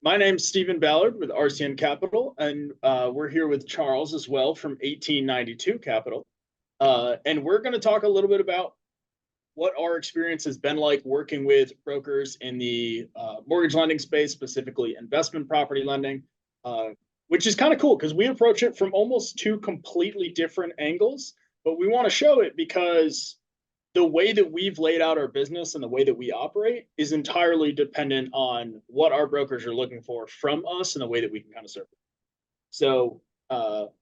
My name's Stephen Ballard with RCN Capital, and we're here with Charles as well from 1892 Capital. And we're going to talk a little bit about what our experience has been like working with brokers in the mortgage lending space, specifically investment property lending, which is kind of cool because we approach it from almost two completely different angles, but we want to show it because the way that we've laid out our business and the way that we operate is entirely dependent on what our brokers are looking for from us and the way that we can kind of serve them. So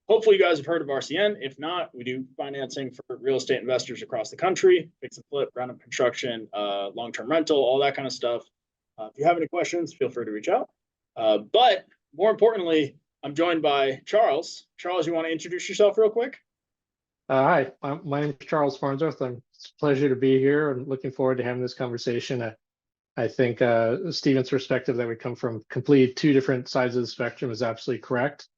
hopefully you guys have heard of RCN. If not, we do financing for real estate investors across the country, fix and flip, ground up construction, long-term rental, all that kind of stuff. If you have any questions, feel free to reach out. But more importantly, I'm joined by Charles. Charles, you want to introduce yourself real quick? Hi, my name is Charles Farnsworth. It's a pleasure to be here. I'm looking forward to having this conversation. I think Stephen's perspective that we come from completely two different sides of the spectrum is absolutely correct.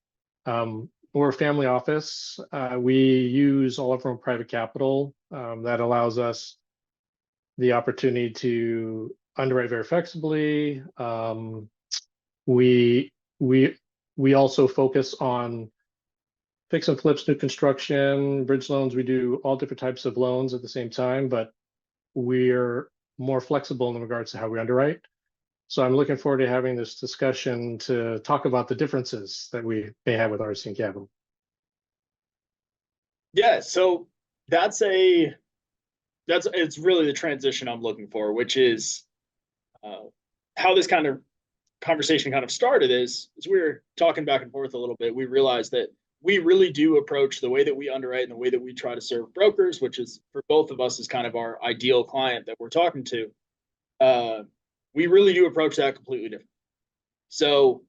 We're a family office. We use all of our own private capital. That allows us the opportunity to underwrite very flexibly. We also focus on fix and flips, new construction, bridge loans. We do all different types of loans at the same time, but we're more flexible in regards to how we underwrite. So I'm looking forward to having this discussion to talk about the differences that we may have with RCN Capital. Yeah, so it's really the transition I'm looking for, which is how this kind of conversation kind of started is as we were talking back and forth a little bit, we realized that we really do approach the way that we underwrite and the way that we try to serve brokers, which is for both of us is kind of our ideal client that we're talking to. We really do approach that completely different. So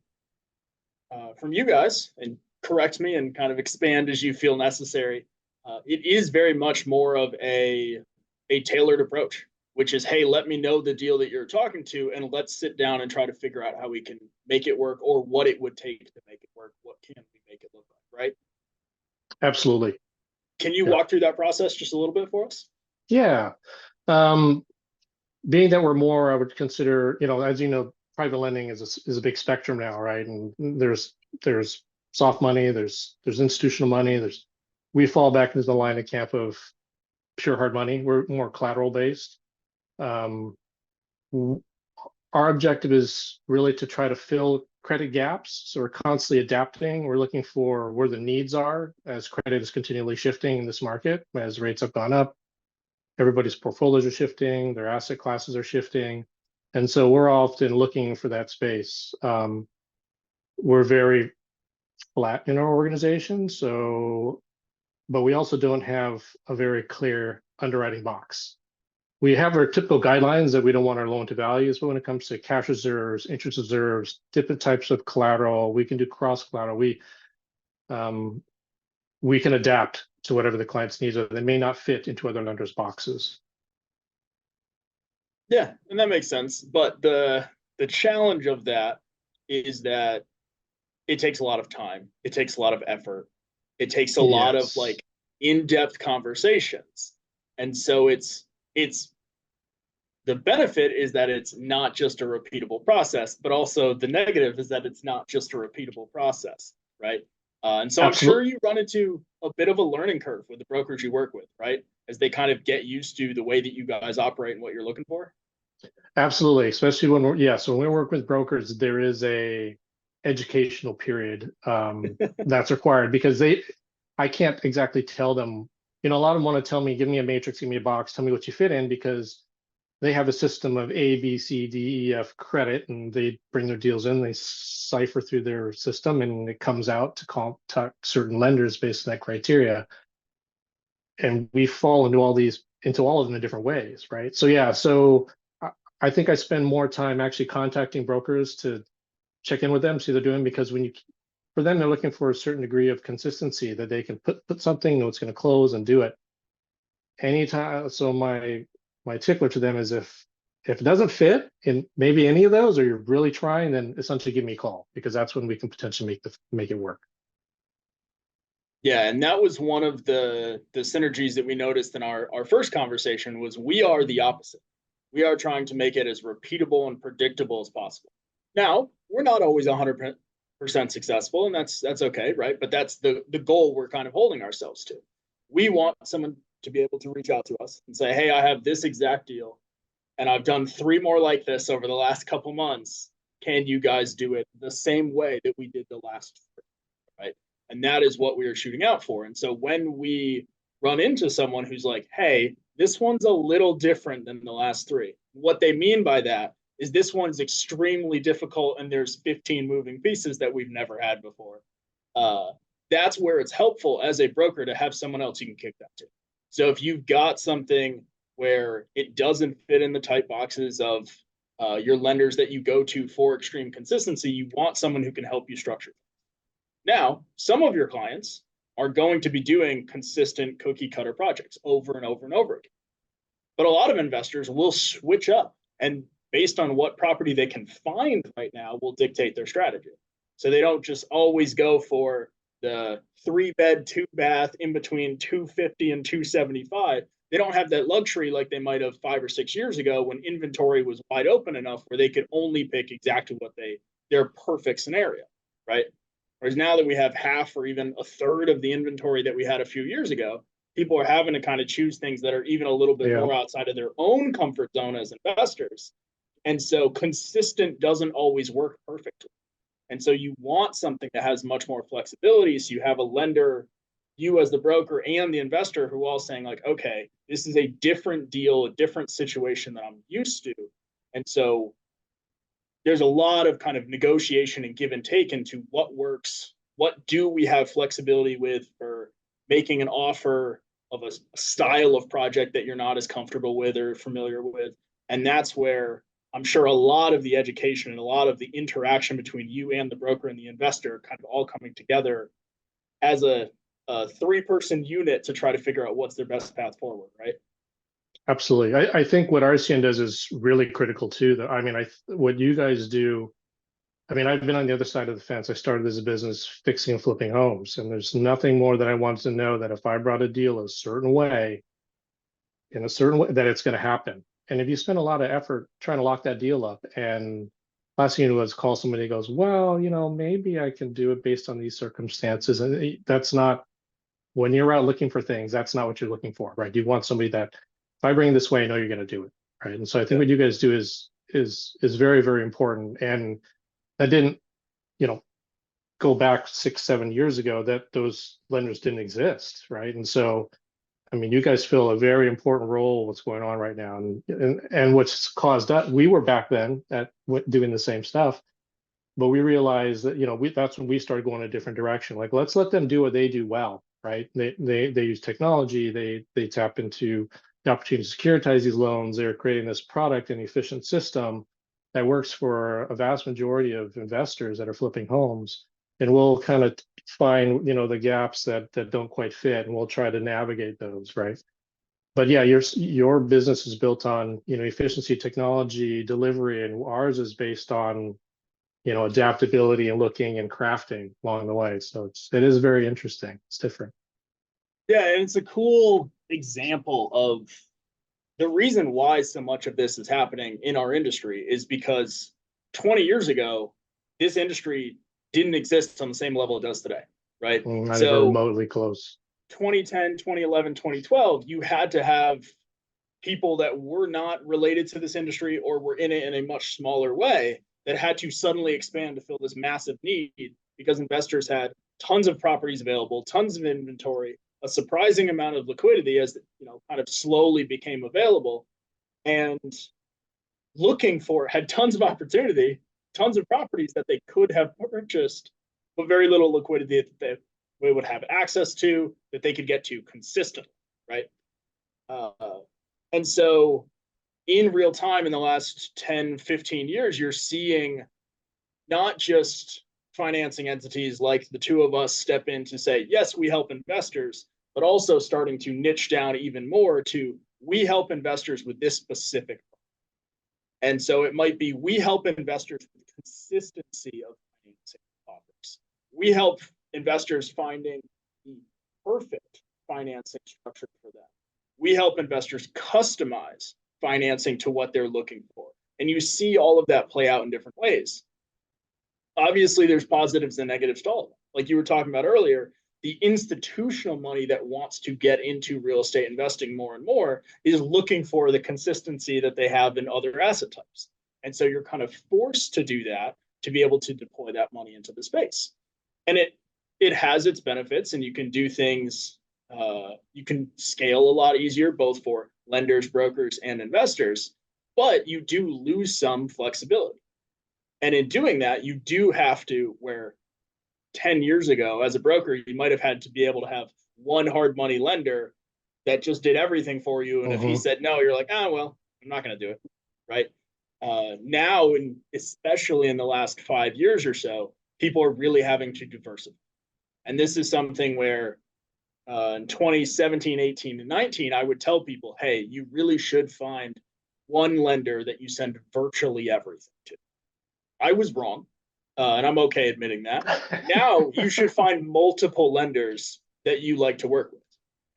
from you guys, and correct me and kind of expand as you feel necessary, it is very much more of a tailored approach, which is, hey, let me know the deal that you're talking to, and let's sit down and try to figure out how we can make it work or what it would take to make it work. What can we make it look like, right? Absolutely. Can you walk through that process just a little bit for us? Yeah. Being that we're more, I would consider, as you know, private lending is a big spectrum now, right? And there's soft money, there's institutional money, we fall back into the line of camp of pure hard money. We're more collateral based. Our objective is really to try to fill credit gaps. So we're constantly adapting. We're looking for where the needs are as credit is continually shifting in this market, as rates have gone up. Everybody's portfolios are shifting, their asset classes are shifting. And so we're often looking for that space. We're very flat in our organization, but we also don't have a very clear underwriting box. We have our typical guidelines that we don't want our loan to values, but when it comes to cash reserves, interest reserves, different types of collateral, we can do cross collateral. We can adapt to whatever the client's needs are. They may not fit into other lenders' boxes. Yeah, and that makes sense. But the challenge of that is that it takes a lot of time. It takes a lot of effort. It takes a lot of like in-depth conversations. And so it's the benefit is that it's not just a repeatable process, but also the negative is that it's not just a repeatable process, right? And so Absolutely. I'm sure you run into a bit of a learning curve with the brokers you work with, right? As they kind of get used to the way that you guys operate and what you're looking for. Absolutely, especially when when we work with brokers, there is a educational period that's required because I can't exactly tell them, a lot of them want to tell me, give me a matrix, give me a box, tell me what you fit in, because they have a system of A, B, C, D, E, F credit, and they bring their deals in, they cipher through their system, and it comes out to contact certain lenders based on that criteria. And we fall into all of them in different ways, right? So I think I spend more time actually contacting brokers to check in with them, see what they're doing, because for them, they're looking for a certain degree of consistency that they can put something, know it's going to close and do it anytime. So my tickler to them is if it doesn't fit in maybe any of those, or you're really trying, then essentially give me a call, because that's when we can potentially make it work. Yeah, and that was one of the synergies that we noticed in our first conversation was we are the opposite. We are trying to make it as repeatable and predictable as possible. Now, we're not always 100% successful, and that's okay, right? But that's the goal we're kind of holding ourselves to. We want someone to be able to reach out to us and say, hey, I have this exact deal, and I've done 3 more like this over the last couple months. Can you guys do it the same way that we did the last 3, right? And that is what we are shooting out for. And so when we run into someone who's like, hey, this one's a little different than the last 3, what they mean by that is this one's extremely difficult and there's 15 moving pieces that we've never had before. That's where it's helpful as a broker to have someone else you can kick that to. So if you've got something where it doesn't fit in the tight boxes of your lenders that you go to for extreme consistency, you want someone who can help you structure. Now, some of your clients are going to be doing consistent cookie cutter projects over and over and over again. But a lot of investors will switch up, and based on what property they can find right now will dictate their strategy. So they don't just always go for the 3-bed, 2-bath in between 250 and 275. They don't have that luxury like they might have 5 or 6 years ago when inventory was wide open enough where they could only pick exactly what their perfect scenario, right? Whereas now that we have half or even a third of the inventory that we had a few years ago, people are having to kind of choose things that are even a little bit more outside of their own comfort zone as investors. And so consistent doesn't always work perfectly. And so you want something that has much more flexibility. So you have a lender, you as the broker and the investor who are all saying like, okay, this is a different deal, a different situation that I'm used to. And so there's a lot of kind of negotiation and give and take into what works. What do we have flexibility with for making an offer of a style of project that you're not as comfortable with or familiar with? And that's where I'm sure a lot of the education and a lot of the interaction between you and the broker and the investor kind of all coming together as a 3-person unit to try to figure out what's their best path forward, right? Absolutely. I think what RCN does is really critical too. I mean, what you guys do, I mean, I've been on the other side of the fence. I started as a business fixing and flipping homes, and there's nothing more that I want to know that if I brought a deal a certain way, in a certain way, that it's going to happen. And if you spend a lot of effort trying to lock that deal up, and last thing you do is call somebody who goes, well, maybe I can do it based on these circumstances. And that's not, when you're out looking for things, that's not what you're looking for, right? You want somebody that, if I bring it this way, I know you're going to do it, right? And so I think what you guys do is very, very important. And that didn't, go back 6, 7 years ago, that those lenders didn't exist, right? And so, I mean, you guys fill a very important role what's going on right now, and what's caused that. We were back then doing the same stuff, but we realized that that's when we started going a different direction. Like, let's let them do what they do well, right? They use technology. They tap into the opportunity to securitize these loans. They're creating this product and efficient system that works for a vast majority of investors that are flipping homes. And we'll kind of find the gaps that don't quite fit, and we'll try to navigate those, right? But yeah, your business is built on efficiency, technology, delivery, and ours is based on adaptability and looking and crafting along the way. So it is very interesting. It's different. Yeah, and it's a cool example of the reason why so much of this is happening in our industry is because 20 years ago, this industry didn't exist on the same level it does today, right? Not even remotely close. 2010, 2011, 2012, you had to have people that were not related to this industry or were in it in a much smaller way that had to suddenly expand to fill this massive need because investors had tons of properties available, tons of inventory, a surprising amount of liquidity as kind of slowly became available, and had tons of opportunity, tons of properties that they could have purchased, but very little liquidity that they would have access to, that they could get to consistently, right? And so in real time in the last 10, 15 years, you're seeing not just financing entities like the two of us step in to say, yes, we help investors, but also starting to niche down even more to, we help investors with this specific. And so it might be, we help investors with consistency of financing offers. We help investors finding the perfect financing structure for them. We help investors customize financing to what they're looking for. And you see all of that play out in different ways. obviously there's positives and negatives to all of them. Like you were talking about earlier, the institutional money that wants to get into real estate investing more and more is looking for the consistency that they have in other asset types. And so you're kind of forced to do that to be able to deploy that money into the space. And it has its benefits, and you can do things, you can scale a lot easier, both for lenders, brokers, and investors, but you do lose some flexibility. And in doing that, you do have to, where 10 years ago, as a broker, you might have had to be able to have one hard money lender that just did everything for you. And if he said no, you're like, well, I'm not going to do it. Right. Now, and especially in the last 5 years or so, people are really having to diversify. And this is something where in 2017, 18, and 19, I would tell people, hey, you really should find one lender that you send virtually everything to. I was wrong, and I'm okay admitting that. Now you should find multiple lenders that you like to work with,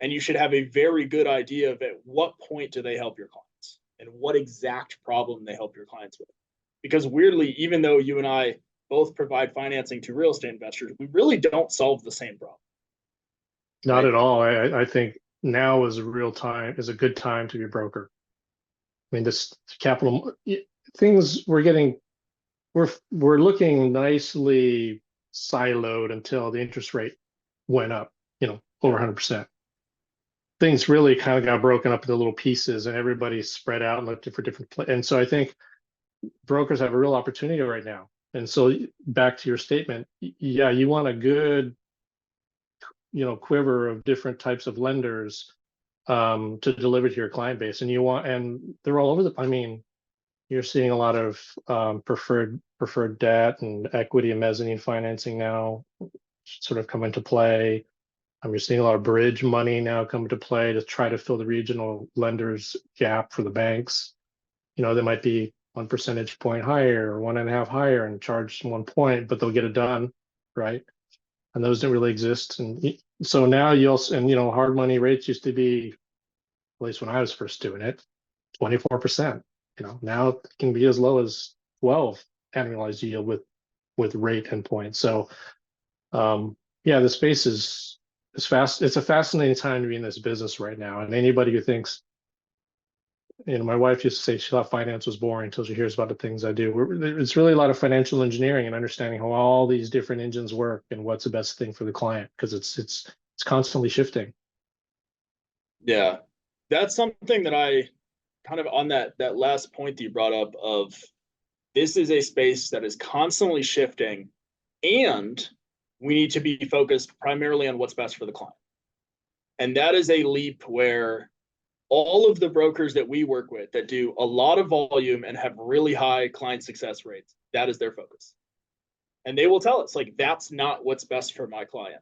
and you should have a very good idea of at what point do they help your clients and what exact problem they help your clients with. Because weirdly, even though you and I both provide financing to real estate investors, we really don't solve the same problem. Not at all. I think now is a good time to be a broker. I mean, this capital things we're looking nicely siloed until the interest rate went up, over 100%. Things really kind of got broken up into little pieces, and everybody spread out and looked for different places. And so I think brokers have a real opportunity right now. And so back to your statement, yeah, you want a good, quiver of different types of lenders to deliver to your client base, and they're all over the. I mean, you're seeing a lot of preferred debt and equity and mezzanine financing now sort of come into play. You're seeing a lot of bridge money now come into play to try to fill the regional lenders gap for the banks. They might be 1 percentage point higher or 1.5 higher and charge 1 point, but they'll get it done, right? And those didn't really exist. And so now hard money rates used to be, at least when I was first doing it, 24%. Now it can be as low as 12 annualized yield with rate and points. So the space is fast. It's a fascinating time to be in this business right now. And anybody who thinks, my wife used to say she thought finance was boring until she hears about the things I do. It's really a lot of financial engineering and understanding how all these different engines work and what's the best thing for the client, because it's constantly shifting. Yeah, that's something that I kind of, on that last point that you brought up, of this is a space that is constantly shifting, and we need to be focused primarily on what's best for the client. And that is a leap where all of the brokers that we work with that do a lot of volume and have really high client success rates, that is their focus. And they will tell us, like, that's not what's best for my client,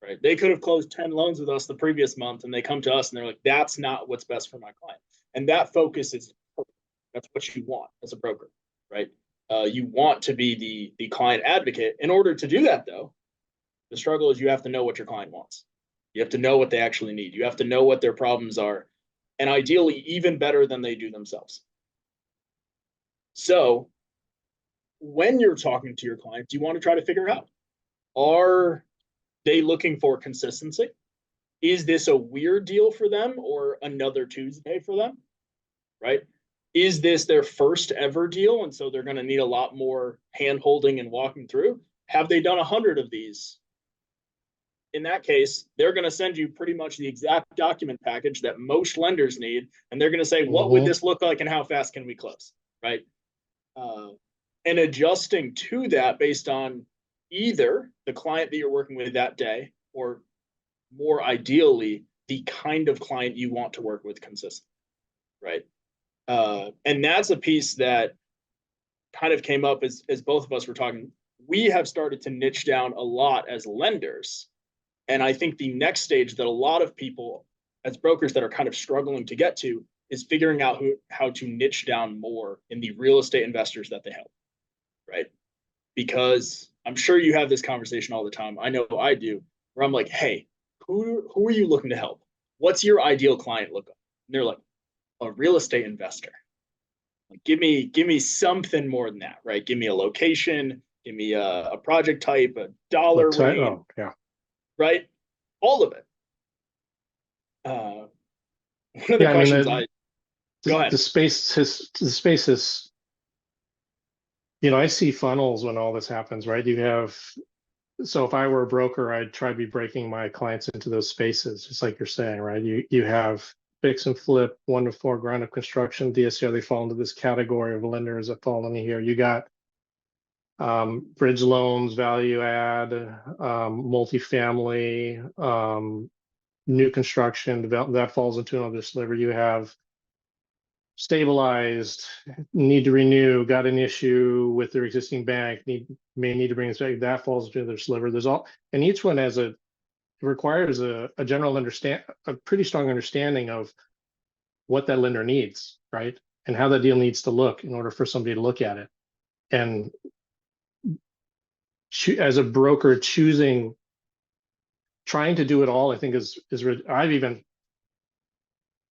right? They could have closed 10 loans with us the previous month, and they come to us and they're like, that's not what's best for my client. And that focus is perfect. That's what you want as a broker, right? You want to be the client advocate. In order to do that, though, the struggle is you have to know what your client wants. You have to know what they actually need. You have to know what their problems are, and ideally even better than they do themselves. So when you're talking to your clients, you want to try to figure out, are they looking for consistency? Is this a weird deal for them or another Tuesday for them, right? Is this their first ever deal, and so they're going to need a lot more hand-holding and walking through? Have they done 100 of these? In that case, they're going to send you pretty much the exact document package that most lenders need, and they're going to say, what would this look like and how fast can we close, right? And adjusting to that based on either the client that you're working with that day, or more ideally, the kind of client you want to work with consistently, right? And that's a piece that kind of came up as both of us were talking. We have started to niche down a lot as lenders. And I think the next stage that a lot of people as brokers that are kind of struggling to get to is figuring out how to niche down more in the real estate investors that they help, right? Because I'm sure you have this conversation all the time. I know I do, where I'm like, hey, who are you looking to help? What's your ideal client look like? And they're like, a real estate investor. Like, give me something more than that, right? Give me a location, give me a project type, a dollar range, Oh, yeah. right? All of it. One of the Yeah, I mean, questions go ahead. the space is, I see funnels when all this happens, right? So if I were a broker, I'd try to be breaking my clients into those spaces, just like you're saying, right? You have fix and flip, 1 to 4 ground up construction, DSCR, they fall into this category of lenders that fall in here. You got bridge loans, value add, multifamily, new construction, that falls into another sliver. You have stabilized, need to renew, got an issue with their existing bank, may need to bring this back. That falls into their sliver. There's all, and each one requires a general a pretty strong understanding of what that lender needs, right? And how that deal needs to look in order for somebody to look at it. And as a broker, trying to do it all, I think I've even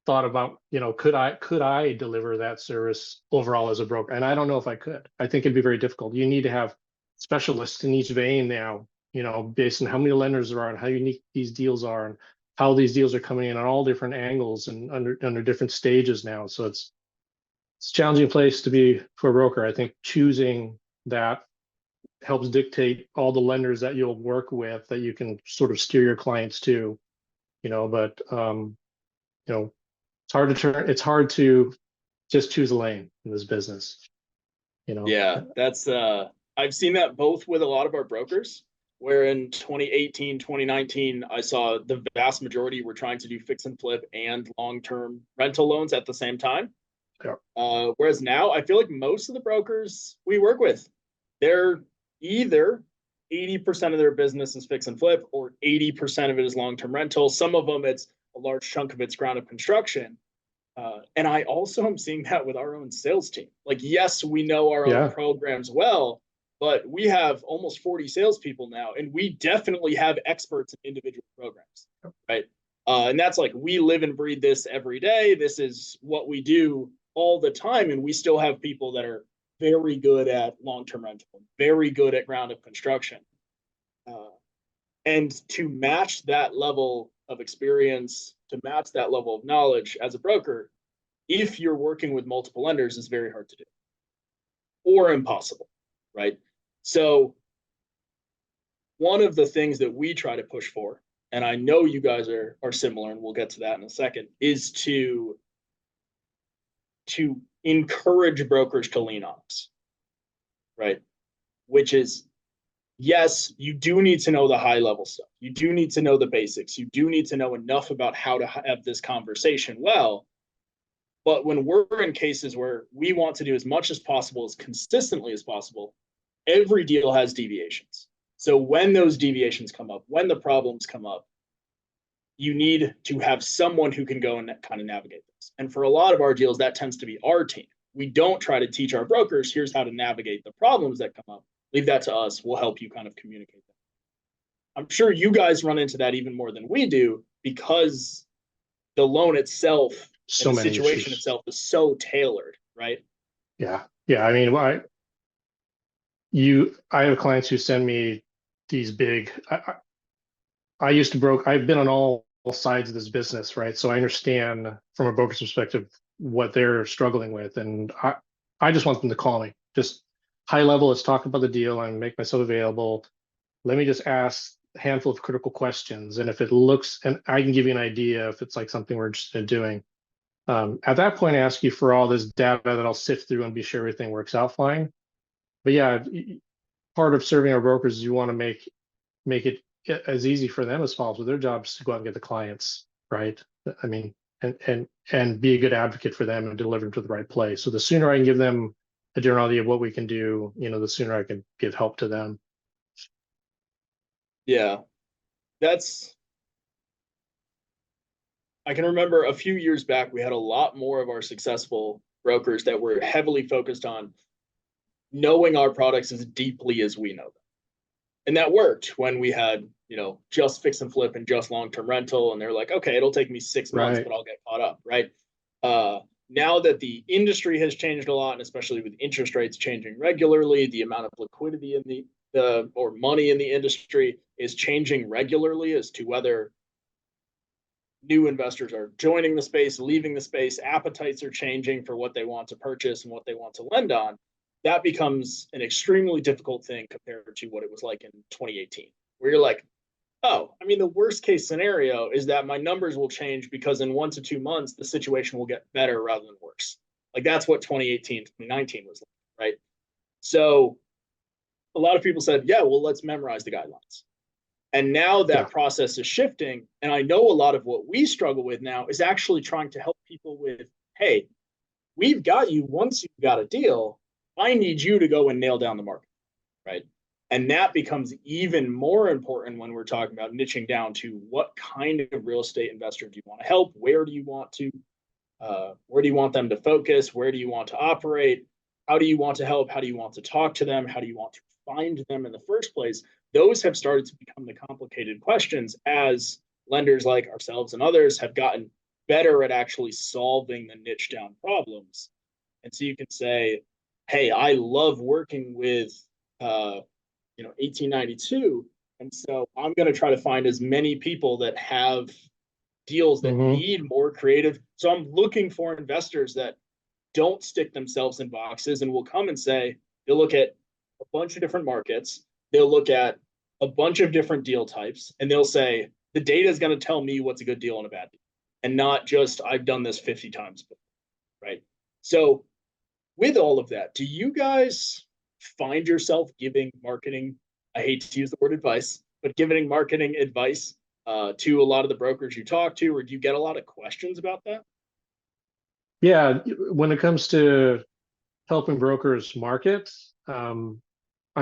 thought about, could I deliver that service overall as a broker? And I don't know if I could. I think it'd be very difficult. You need to have specialists in each vein now, based on how many lenders there are and how unique these deals are and how these deals are coming in on all different angles and under different stages now. So it's a challenging place to be for a broker. I think choosing that helps dictate all the lenders that you'll work with, that you can sort of steer your clients to, but it's hard to just choose a lane in this business, Yeah, that's I've seen that both with a lot of our brokers, where in 2018, 2019, I saw the vast majority were trying to do fix and flip and long-term rental loans at the same time. Yeah. Whereas now I feel like most of the brokers we work with, they're either 80% of their business is fix and flip or 80% of it is long-term rental. Some of them, it's a large chunk of it's ground up construction. And I also am seeing that with our own sales team. Like, yes, we know our own programs well, but we have almost 40 salespeople now, and we definitely have experts in individual programs, right? And that's like, we live and breathe this every day. This is what we do all the time. And we still have people that are very good at long-term rental, very good at ground up construction. And to match that level of experience, to match that level of knowledge as a broker, if you're working with multiple lenders, is very hard to do or impossible, right? So one of the things that we try to push for, and I know you guys are similar, and we'll get to that in a second, is to encourage brokers to lean on us, right? Which is, yes, you do need to know the high level stuff. You do need to know the basics. You do need to know enough about how to have this conversation well. But when we're in cases where we want to do as much as possible, as consistently as possible, every deal has deviations. So when those deviations come up, when the problems come up, you need to have someone who can go and kind of navigate this. And for a lot of our deals, that tends to be our team. We don't try to teach our brokers, here's how to navigate the problems that come up. Leave that to us. We'll help you kind of communicate that. I'm sure you guys run into that even more than we do, because the loan itself, and the situation itself, is so tailored, right? Yeah. I mean, I have clients who send me these big, I've been on all sides of this business, right? So I understand from a broker's perspective what they're struggling with. And I just want them to call me, just high level. Let's talk about the deal and make myself available. Let me just ask a handful of critical questions. And if it looks, and I can give you an idea if it's like something we're interested in doing. At that point, I ask you for all this data that I'll sift through and be sure everything works out fine. But yeah, part of serving our brokers is you want to make it as easy for them as possible. Their job is to go out and get the clients, right? I mean, and be a good advocate for them and deliver them to the right place. So the sooner I can give them a general idea of what we can do, the sooner I can give help to them. Yeah, I can remember a few years back, we had a lot more of our successful brokers that were heavily focused on knowing our products as deeply as we know them. And that worked when we had, just fix and flip and just long-term rental. And they're like, okay, it'll take me 6 months, but I'll get caught up, right? now that the industry has changed a lot, and especially with interest rates changing regularly, the amount of liquidity in the or money in the industry is changing regularly as to whether new investors are joining the space, leaving the space, appetites are changing for what they want to purchase and what they want to lend on. That becomes an extremely difficult thing compared to what it was like in 2018, where you're like, oh, I mean, the worst case scenario is that my numbers will change because in 1 to 2 months, the situation will get better rather than worse. Like that's what 2018, 2019 was like, right? So a lot of people said, yeah, well, let's memorize the guidelines. And now that process is shifting. And I know a lot of what we struggle with now is actually trying to help people with, hey, we've got you once you've got a deal. I need you to go and nail down the market, right? And that becomes even more important when we're talking about niching down to what kind of real estate investor do you want to help? Where do you want them to focus? Where do you want to operate? How do you want to help? How do you want to talk to them? How do you want to find them in the first place? Those have started to become the complicated questions as lenders like ourselves and others have gotten better at actually solving the niche down problems. And so you can say, hey, I love working with 1892. And so I'm going to try to find as many people that have deals that need more creative. So I'm looking for investors that don't stick themselves in boxes and will come and say, they'll look at a bunch of different markets. They'll look at a bunch of different deal types and they'll say, the data is going to tell me what's a good deal and a bad deal, and not just I've done this 50 times before, right? So with all of that, do you guys find yourself giving marketing, I hate to use the word advice, but giving marketing advice to a lot of the brokers you talk to, or do you get a lot of questions about that? Yeah, when it comes to helping brokers market, I'm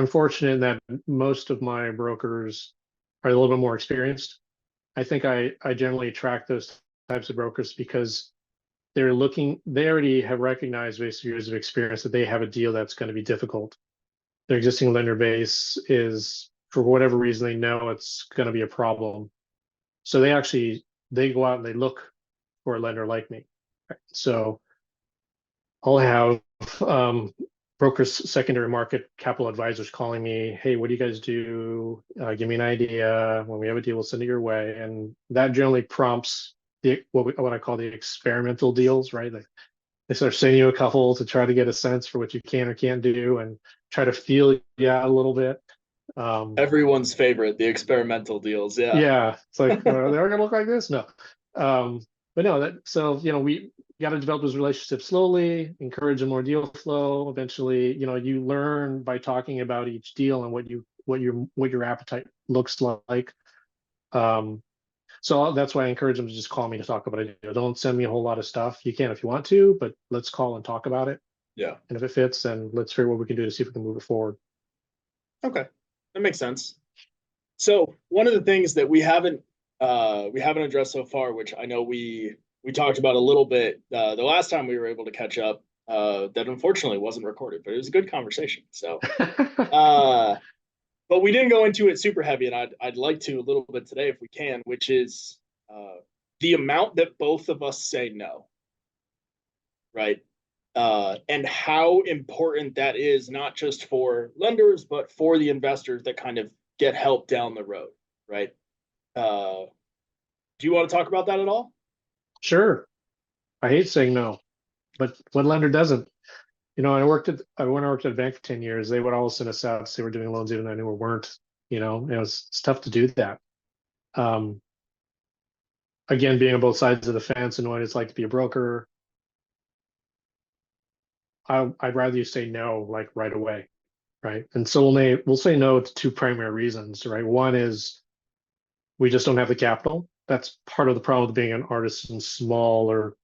fortunate that most of my brokers are a little bit more experienced. I think I generally attract those types of brokers because they already have recognized based on years of experience that they have a deal that's going to be difficult. Their existing lender base is, for whatever reason, they know it's going to be a problem. So they go out and they look for a lender like me. So I'll have brokers, secondary market capital advisors calling me, hey, what do you guys do? Give me an idea. When we have a deal, we'll send it your way. And that generally prompts what I call the experimental deals, right? They start sending you a couple to try to get a sense for what you can or can't do and try to feel you out a little bit. Everyone's favorite, the experimental deals. Yeah. Yeah. It's like, they're going to look like this? No. But no, we got to develop those relationships slowly, encourage more deal flow. Eventually, you learn by talking about each deal and what your appetite looks like. So that's why I encourage them to just call me to talk about it. Don't send me a whole lot of stuff. You can if you want to, but let's call and talk about it. Yeah. And if it fits, then let's figure what we can do to see if we can move it forward. Okay, that makes sense. So one of the things that we haven't addressed so far, which I know we talked about a little bit the last time we were able to catch up, that unfortunately wasn't recorded, but it was a good conversation. So, but we didn't go into it super heavy, and I'd like to a little bit today if we can, which is the amount that both of us say no, right? And how important that is, not just for lenders, but for the investors that kind of get help down the road, right? Do you want to talk about that at all? Sure. I hate saying no, but what lender doesn't? When I worked at a bank for 10 years, they would always send us out to say we're doing loans even though I knew we weren't. It's tough to do that. Again, being on both sides of the fence and what it's like to be a broker, I'd rather you say no, like right away, right? And so we'll say no to two primary reasons, right? One is we just don't have the capital. That's part of the problem with being an artisan, small or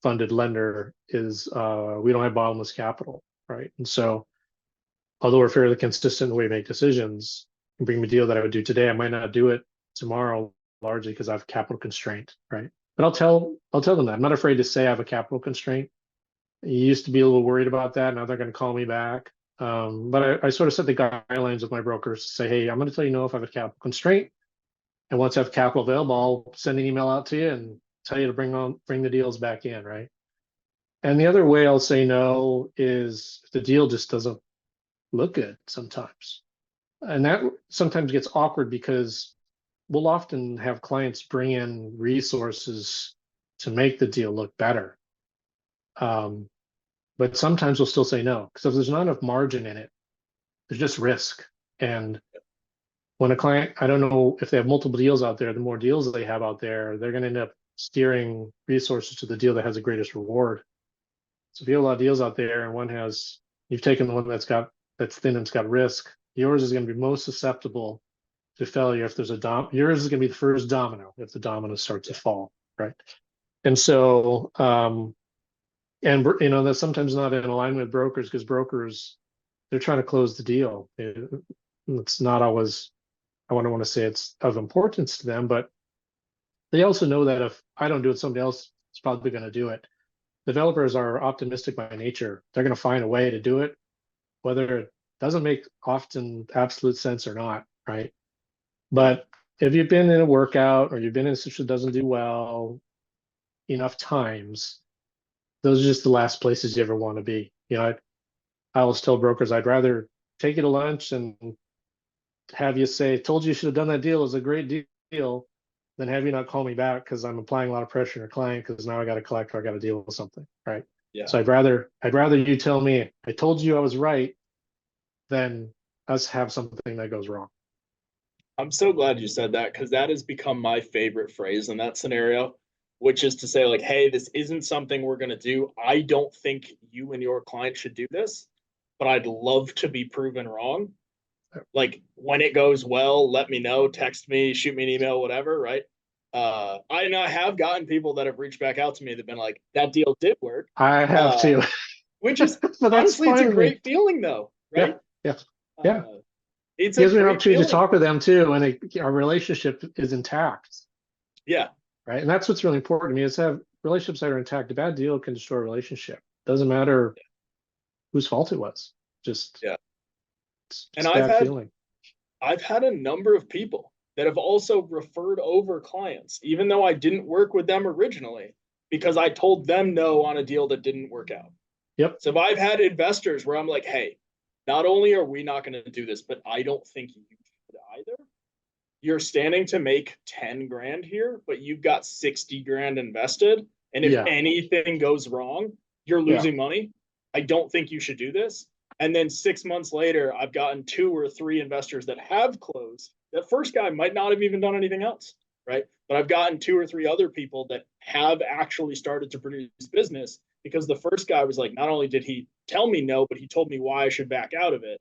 funded lender is we don't have bottomless capital, right? And so although we're fairly consistent in the way we make decisions, and bring me a deal that I would do today, I might not do it tomorrow, largely because I have capital constraint, right? But I'll tell them that. I'm not afraid to say I have a capital constraint. You used to be a little worried about that. Now they're going to call me back. But I sort of set the guidelines with my brokers to say, hey, I'm going to tell you no if I have a capital constraint. And once I have capital available, I'll send an email out to you and tell you to bring the deals back in, right? And the other way I'll say no is if the deal just doesn't look good sometimes. And that sometimes gets awkward because we'll often have clients bring in resources to make the deal look better. But sometimes we'll still say no, because if there's not enough margin in it, there's just risk. And when a client, I don't know if they have multiple deals out there, the more deals they have out there, they're going to end up steering resources to the deal that has the greatest reward. So if you have a lot of deals out there and you've taken the one that's thin and it's got risk, yours is going to be most susceptible to failure if there's yours is going to be the first domino if the dominoes start to fall, right? And so, that's sometimes not in alignment with brokers, because brokers, they're trying to close the deal. It's not always, I want to say it's of importance to them, but they also know that if I don't do it, somebody else is probably going to do it. Developers are optimistic by nature. They're going to find a way to do it, whether it doesn't make often absolute sense or not, right? But if you've been in a workout or you've been in a situation that doesn't do well enough times, those are just the last places you ever want to be. I always tell brokers, I'd rather take you to lunch and have you say, told you you should have done that deal, it was a great deal, than have you not call me back because I'm applying a lot of pressure on your client because now I got to collect or I got to deal with something, right? Yeah. So I'd rather you tell me I told you I was right than us have something that goes wrong. I'm so glad you said that, because that has become my favorite phrase in that scenario, which is to say, like, hey, this isn't something we're going to do. I don't think you and your client should do this, but I'd love to be proven wrong. Like, when it goes well, let me know, text me, shoot me an email, whatever, right? I have gotten people that have reached back out to me that've been like, that deal did work. I have too. Which is But that's honestly, it's a fine with great me. feeling though, right? Yeah. It's Gives me an great opportunity feeling. to talk with them too, and our relationship is intact. Yeah. Right. And that's what's really important to me, is to have relationships that are intact. A bad deal can destroy a relationship. Doesn't matter whose fault it was. Just it's And a bad feeling. I've had a number of people that have also referred over clients, even though I didn't work with them originally, because I told them no on a deal that didn't work out. Yep. So I've had investors where I'm like, hey, not only are we not going to do this, but I don't think you should either. You're standing to make 10 grand here, but you've got 60 grand invested. And if anything goes wrong, you're losing money. I don't think you should do this. And then 6 months later, I've gotten 2 or 3 investors that have closed. That first guy might not have even done anything else, right? But I've gotten 2 or 3 other people that have actually started to produce business, because the first guy was like, not only did he tell me no, but he told me why I should back out of it.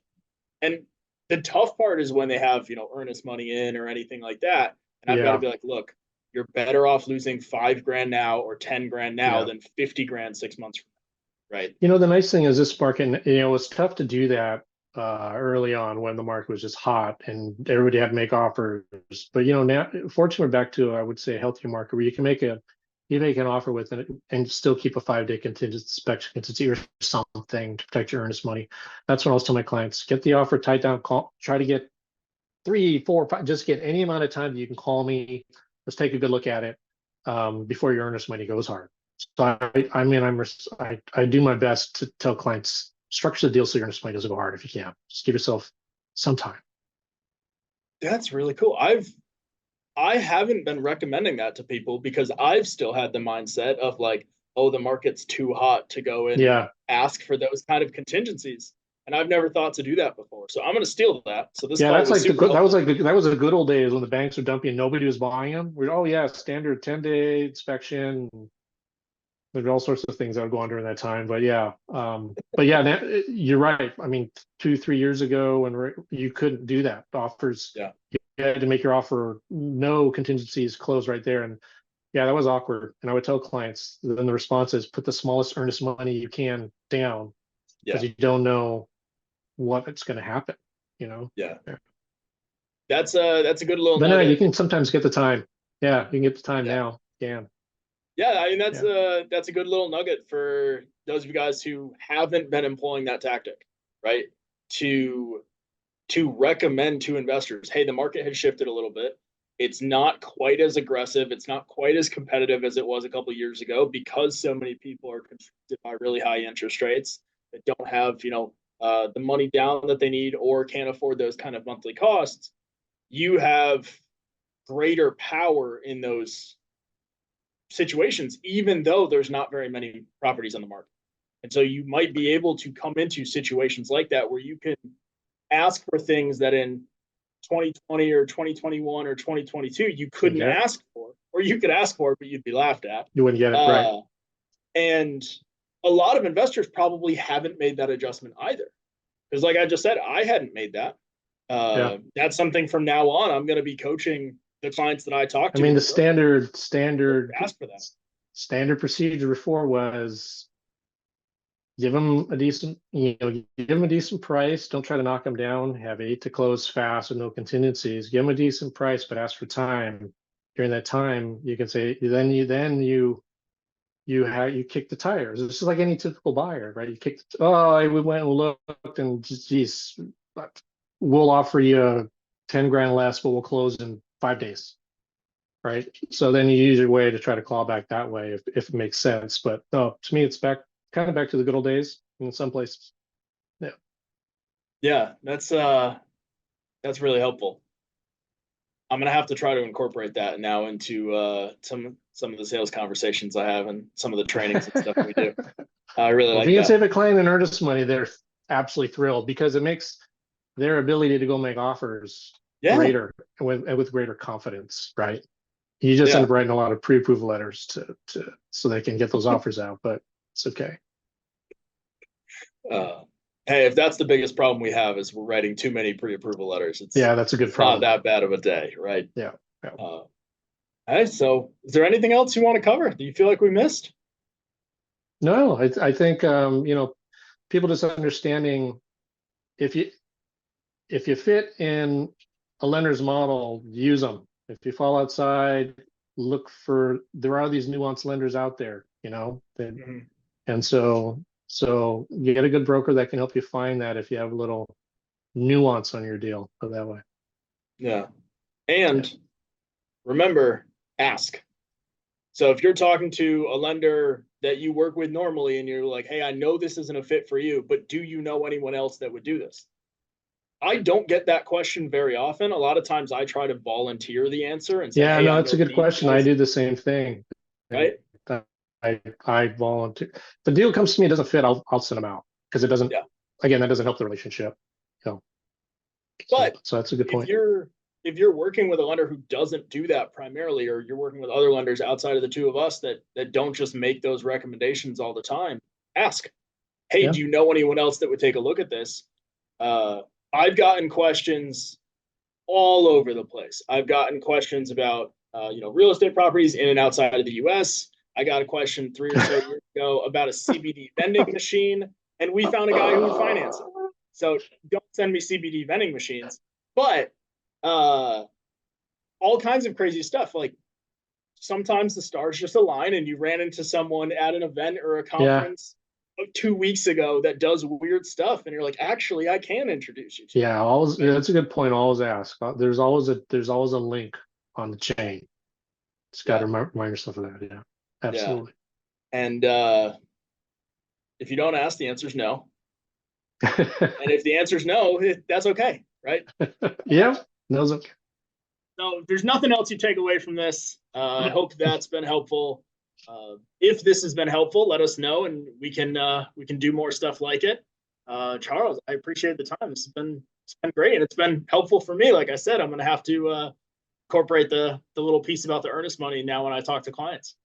And the tough part is when they have, earnest money in or anything like that. And I've got to be like, look, you're better off losing 5 grand now or 10 grand now than 50 grand 6 months from now. Right. The nice thing is this market, it was tough to do that early on when the market was just hot and everybody had to make offers. But now, fortunately, we're back to, I would say, a healthier market where you can make an offer with it and still keep a 5-day contingency or something to protect your earnest money. That's what I always tell my clients: get the offer tied down, try to get 3, 4, 5, just get any amount of time that you can call me. Let's take a good look at it before your earnest money goes hard. So I do my best to tell clients, structure the deal so your earnest money doesn't go hard if you can. Just give yourself some time. That's really cool. I haven't been recommending that to people because I've still had the mindset of like, oh, the market's too hot to go in and ask for those kind of contingencies. And I've never thought to do that before. So I'm going to steal that. So this that's like that was a good old days when the banks were dumping and nobody was buying them. Standard 10-day inspection. There's all sorts of things that would go on during that time. But now, you're right. I mean, 2-3 years ago when you couldn't do that. Offers. Yeah. You had to make your offer, no contingencies, close right there. And that was awkward. And I would tell clients, then the response is put the smallest earnest money you can down, because you don't know what's going to happen, Yeah. That's a good little But nugget. You can sometimes get the time. Yeah, you can get the time now. Yeah, I mean that's a good little nugget for those of you guys who haven't been employing that tactic, right? To recommend to investors, hey, the market has shifted a little bit. It's not quite as aggressive. It's not quite as competitive as it was a couple of years ago because so many people are constricted by really high interest rates that don't have, the money down that they need or can't afford those kind of monthly costs. You have greater power in those situations, even though there's not very many properties on the market. And so you might be able to come into situations like that where you can ask for things that in 2020 or 2021 or 2022 you couldn't ask for, or you could ask for, but you'd be laughed at. You wouldn't get it, right? And a lot of investors probably haven't made that adjustment either. Because like I just said, I hadn't made that. That's something from now on I'm going to be coaching the clients that I talk to. I mean, the standard ask for that. Standard procedure before was give them a decent, give them a decent price. Don't try to knock them down. Have 8 to close fast with no contingencies. Give them a decent price, but ask for time. During that time, you can say, then you kick the tires. This is like any typical buyer, right? You kick, we went and looked and geez, we'll offer you 10 grand less, but we'll close in 5 days, right? So then you use your way to try to claw back that way if it makes sense. But no, to me, it's kind of back to the good old days in some places. Yeah, that's really helpful. I'm gonna have to try to incorporate that now into some of the sales conversations I have and some of the trainings and stuff we do. I really like that. If you can save a client in earnest money, they're absolutely thrilled because it makes their ability to go make offers greater with greater confidence, right? You just end up writing a lot of pre-approval letters so they can get those offers out, but it's okay. Hey, if that's the biggest problem we have is we're writing too many pre-approval letters, that's a good problem. Not that bad of a day, right? Yeah. Hey, so is there anything else you want to cover? Do you feel like we missed? No, I think people just understanding if you fit in a lender's model, use them. If you fall outside, look for, there are these nuanced lenders out there, and so you get a good broker that can help you find that if you have a little nuance on your deal, put it that way. Yeah. And remember, ask. So if you're talking to a lender that you work with normally and you're like, hey, I know this isn't a fit for you, but do you know anyone else that would do this? I don't get that question very often. A lot of times I try to volunteer the answer and say, hey, no, that's a good question. I do the same thing. Right? I volunteer. If the deal comes to me, it doesn't fit, I'll send them out because it doesn't, again, that doesn't help the relationship. But so that's a good point. If you're working with a lender who doesn't do that primarily, or you're working with other lenders outside of the two of us that don't just make those recommendations all the time, ask, hey, do you know anyone else that would take a look at this? I've gotten questions all over the place. I've gotten questions about, real estate properties in and outside of the U.S. I got a question 3 or so years ago about a CBD vending machine, and we found a guy who would finance it. So don't send me CBD vending machines, but all kinds of crazy stuff. Like sometimes the stars just align and you ran into someone at an event or a conference 2 weeks ago that does weird stuff, and you're like, actually, I can introduce you to. That's a good point. Always ask. There's always a link on the chain. Just got to remind yourself of that. Yeah, absolutely. And if you don't ask, the answer is no. And if the answer is no, that's okay, right? No's okay. So there's nothing else you take away from this. I hope that's been helpful. If this has been helpful, let us know, and we can do more stuff like it. Charles, I appreciate the time. It's been great, and it's been helpful for me. Like I said, I'm going to have to incorporate the little piece about the earnest money now when I talk to clients.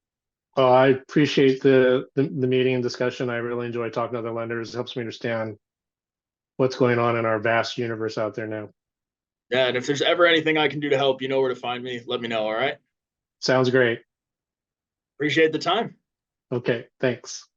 Well, I appreciate the meeting and discussion. I really enjoy talking to other lenders. It helps me understand what's going on in our vast universe out there now. Yeah, and if there's ever anything I can do to help, you know where to find me. Let me know, all right? Sounds great. Appreciate the time. Okay, thanks.